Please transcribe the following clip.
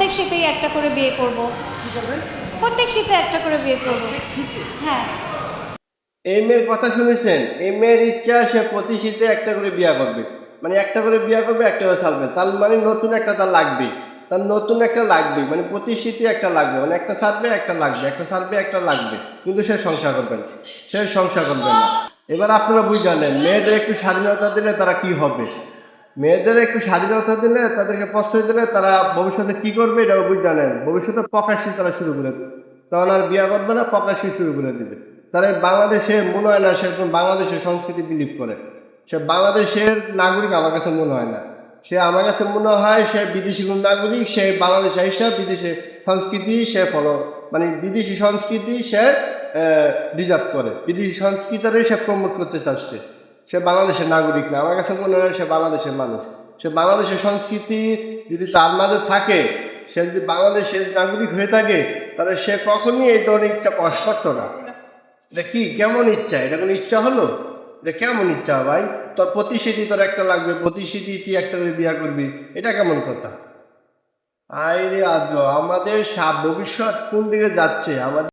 প্রত্যেক শীতেই একটা করে বিয়ে করব। প্রত্যেক শীতে একটা করে বিয়ে করব। হ্যাঁ। এই মেয়ের কথা শুনেছেন? এই মেয়ের ইচ্ছা সে প্রতি শীতে একটা করে বিয়া করবে, মানে একটা করে বিয়া করবে, একটা করে ছাড়বে, তার মানে নতুন একটা তার লাগবে, তার নতুন একটা লাগবে, মানে প্রতি শীতে একটা লাগবে, মানে একটা ছাড়বে একটা লাগবে, একটা ছাড়বে একটা লাগবে, কিন্তু সে সংসার করবে না, সে সংসার করবে না। এবার আপনারা বুঝে জানেন মেয়েদের একটু স্বাধীনতা দিলে তারা কি হবে, মেয়েদের একটু স্বাধীনতা দিলে, তাদেরকে প্রশ্রয় দিলে তারা ভবিষ্যতে কি করবে এটা বুঝে জানেন, ভবিষ্যতে প্রকাশ্যে তারা শুরু করে দেবে, তখন আর বিয়া করবে না, প্রকাশ্যে শুরু করে দিবে। তারা বাংলাদেশে মনে হয় না সে বাংলাদেশের সংস্কৃতি বিলিভ করে, সে বাংলাদেশের নাগরিক আমার কাছে মনে হয় না, সে আমার কাছে মনে হয় সে বিদেশি কোন নাগরিক, সে বাংলাদেশে এসে বিদেশি সংস্কৃতি সে ফলো, মানে বিদেশি সংস্কৃতি সে ডিজার্ভ করে, বিদেশি সংস্কৃতিটারে সে প্রমোট করতে চাচ্ছে। সে বাংলাদেশের নাগরিক না, আমার কাছে মনে হয় সে বাংলাদেশের মানুষ। সে বাংলাদেশের সংস্কৃতি যদি তার মাঝে থাকে, সে যদি বাংলাদেশের নাগরিক হয়ে থাকে, তাহলে সে কখনই এই ধরনের ইচ্ছা প্রকাশ করতো না। এটা কি কেমন ইচ্ছা? এটা কোনো ইচ্ছা হলো? এটা কেমন ইচ্ছা ভাই? তোর প্রতিশ্রুতি তোর একটা লাগবে, প্রতিশ্রুতি তুই একটা করে বিয়া করবি, এটা কেমন কথা? আরে আজ আমাদের ভবিষ্যৎ কোন দিকে যাচ্ছে? আমাদের